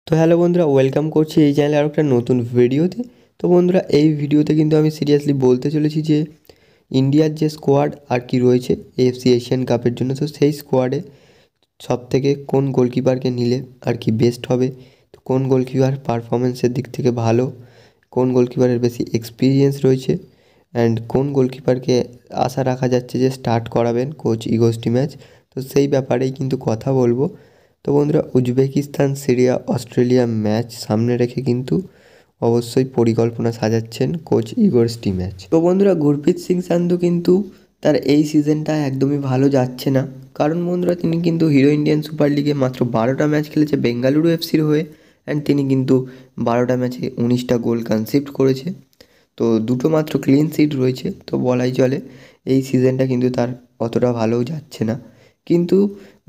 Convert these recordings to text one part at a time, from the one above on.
তো হ্যালো বন্ধুরা, ওয়েলকাম করছি এই চ্যানেলে আরও একটা নতুন ভিডিওতে। তো বন্ধুরা, এই ভিডিওতে কিন্তু আমি সিরিয়াসলি বলতে চলেছি যে ইন্ডিয়ার যে স্কোয়াড আর কি রয়েছে এএফসি এশিয়ান কাপের জন্য, তো সেই স্কোয়াডে সবথেকে কোন গোলকিপারকে নিলে আর কি বেস্ট হবে, তো কোন গোলকিপার পারফরমেন্সের দিক থেকে ভালো, কোন গোলকিপারের বেশি এক্সপিরিয়েন্স রয়েছে, অ্যান্ড কোন গোলকিপারকে আশা রাখা যাচ্ছে যে স্টার্ট করাবেন কোচ ইগো স্টিম্যাচ, তো সেই ব্যাপারেই কিন্তু কথা বলবো। তো বন্ধুরা, উজবেকিস্তান সিরিয়া অস্ট্রেলিয়া ম্যাচ সামনে রেখে কিন্তু অবশ্যই পরিকল্পনা সাজাচ্ছেন কোচ ইগোর স্টিম্যাচ। তো বন্ধুরা, গুরপ্রীত সিং সান্ধু কিন্তু তার এই সিজনটা একদমই ভালো যাচ্ছে না। কারণ বন্ধুরা, তিনি কিন্তু হিরো ইন্ডিয়ান সুপার লিগে মাত্র 12টা ম্যাচ খেলেছে বেঙ্গালুরু এফসির হয়ে, অ্যান্ড তিনি কিন্তু 12টা ম্যাচে 19টা গোল কনসিড করেছে। তো দুটো মাত্র ক্লিন শিট রয়েছে, তো বলাই চলে এই সিজনটা কিন্তু তার অতটা ভালোও যাচ্ছে না। কিন্তু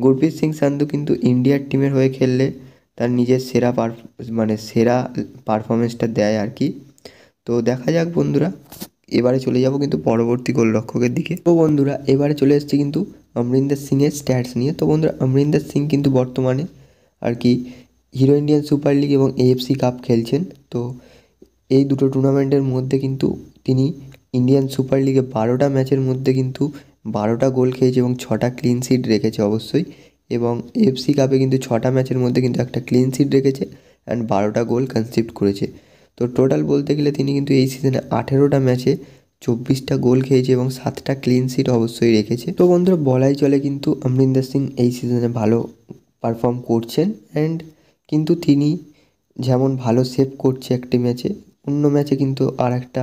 গুরপ্রীত সিং সান্ধু কিন্তু ইন্ডিয়ার টিমের হয়ে খেললে তার নিজের সেরা পারফরমেন্সটা দেয় আর কি। তো দেখা যাক বন্ধুরা, এবারে চলে যাব কিন্তু পরবর্তী গোলরক্ষকের দিকে। তো বন্ধুরা, এবারে চলে এসেছি কিন্তু অমরিন্দর সিংয়ের স্ট্যাটস নিয়ে। তো বন্ধুরা, অমরিন্দর সিং কিন্তু বর্তমানে আর কি হিরো ইন্ডিয়ান সুপার লিগ এবং এএফসি কাপ খেলছেন। তো এই দুটো টুর্নামেন্টের মধ্যে কিন্তু তিনি ইন্ডিয়ান সুপার লিগে 12টা ম্যাচের মধ্যে কিন্তু 12টা গোল খেয়েছে এবং 6টা ক্লিন শিট রেখেছে অবশ্যই। এবং এফসি কাপে কিন্তু 6টা ম্যাচের মধ্যে কিন্তু একটা ক্লিন শিট রেখেছে অ্যান্ড 12টা গোল কনসিড করেছে। তো টোটাল বলতে গেলে তিনি কিন্তু এই সিজনে 18টা ম্যাচে 24টা গোল খেয়েছে এবং 7টা ক্লিন শিট অবশ্যই রেখেছে। তো বন্ধুরা, বলাই চলে কিন্তু অমরিন্দর সিং এই সিজনে ভালো পারফর্ম করছেন, অ্যান্ড কিন্তু তিনি যেমন ভালো সেভ করছে একটি ম্যাচে, অন্য ম্যাচে কিন্তু আর একটা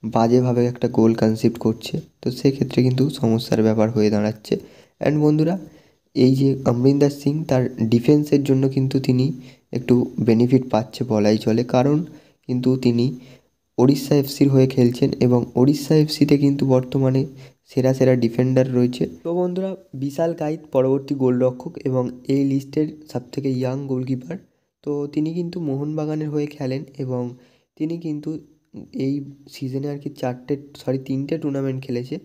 বাজেভাবে একটা গোল কনসিড করছে। তো সেক্ষেত্রে কিন্তু সমস্যার ব্যাপার হয়ে দাঁড়াচ্ছে। অ্যান্ড বন্ধুরা, এই যে অমরিন্দর সিং, তার ডিফেন্সের জন্য কিন্তু তিনি একটু বেনিফিট পাচ্ছে বলাই চলে। কারণ কিন্তু তিনি ওড়িশা এফসির হয়ে খেলছেন এবং ওড়িশা এফসিতে কিন্তু বর্তমানে সেরা সেরা ডিফেন্ডার রয়েছে। তো বন্ধুরা, বিশাল কাইত পরবর্তী গোলরক্ষক এবং এই লিস্টের সবথেকে ইয়াং গোলকিপার। তো তিনি কিন্তু মোহনবাগানের হয়ে খেলেন এবং তিনি কিন্তু এই সিজনে আর কি 3টে টুর্নামেন্ট খেলেছে।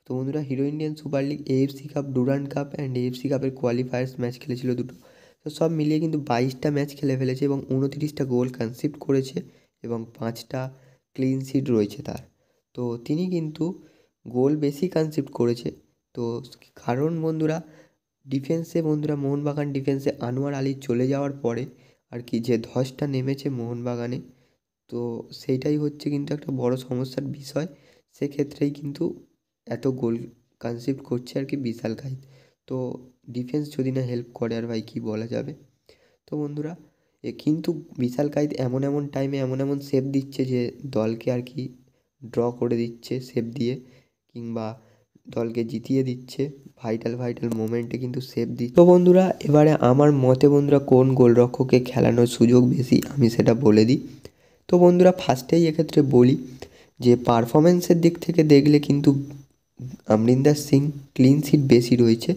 তো বন্ধুরা, hero Indian super league, AFC cup, Durand cup and AFC কাপের কোয়ালিফায়ার্স ম্যাচ খেলেছিল দুটো। তো সব মিলিয়ে কিন্তু 22টা ম্যাচ খেলে ফেলেছে এবং 29টা গোল কনসিড করেছে এবং 5টা ক্লিন শিট রয়েছে তার। তো তিনি কিন্তু গোল বেশি কনসিড করেছে। তো কারণ বন্ধুরা, মোহনবাগান ডিফেন্সে আনোয়ার আলী চলে যাওয়ার পরে আর কি যে ধসটা নেমেছে মোহনবাগানে, তো সেইটাই হচ্ছে কিন্তু একটা বড় সমস্যার বিষয়। সেক্ষেত্রেই কিন্তু এত গোল কনসিড করছে আর কি বিশাল কাইত। তো ডিফেন্স যদি না হেল্প করে, আর ভাই কী বলা যাবে। তো বন্ধুরা, কিন্তু বিশাল কাইত এমন এমন টাইমে এমন এমন সেভ দিচ্ছে যে দলকে আর কি ড্র করে দিচ্ছে সেভ দিয়ে, কিংবা দলকে জিতিয়ে দিচ্ছে ভাইটাল মোমেন্টে কিন্তু সেভ দিচ্ছে। তো বন্ধুরা, এবারে আমার মতে বন্ধুরা, কোন গোলরক্ষককে খেলানোর সুযোগ বেশি আমি সেটা বলে দিই। তো বন্ধুরা, ফার্স্টেই এক্ষেত্রে বলি যে পারফরমেন্সের দিক থেকে দেখলে কিন্তু অমরিন্দর সিং ক্লিন শিট বেশি রয়েছে,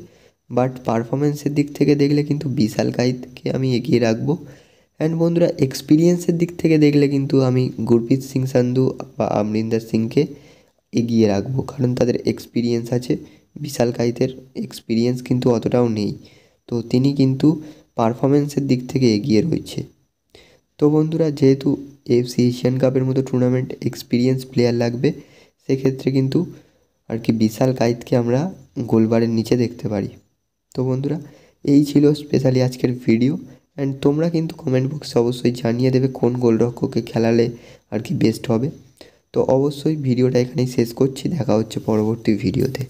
বাট পারফরমেন্সের দিক থেকে দেখলে কিন্তু বিশাল কাইতকে আমি এগিয়ে রাখবো। অ্যান্ড বন্ধুরা, এক্সপিরিয়েন্সের দিক থেকে দেখলে কিন্তু আমি গুরপ্রীত সিং সান্ধু বা অমরিন্দর সিংকে এগিয়ে রাখবো, কারণ তাদের এক্সপিরিয়েন্স আছে। বিশাল কাইতের এক্সপিরিয়েন্স কিন্তু অতটাও নেই, তো তিনি কিন্তু পারফরমেন্সের দিক থেকে এগিয়ে রয়েছে। তো বন্ধুরা, যেহেতু এএফসি এশিয়ান কাপের মতো টুর্নামেন্ট এক্সপিরিয়েন্স প্লেয়ার লাগবে, সেক্ষেত্রে কিন্তু আর কি বিশাল কাইতকে আমরা গোলবারের নিচে দেখতে পারি। তো বন্ধুরা, এই ছিল স্পেশালি আজকের ভিডিও। অ্যান্ড তোমরা কিন্তু কমেন্ট বক্সে অবশ্যই জানিয়ে দেবে কোন গোলরক্ষককে খেলালে আর কি বেস্ট হবে। তো অবশ্যই ভিডিওটা এখানেই শেষ করছি, দেখা হচ্ছে পরবর্তী ভিডিওতে।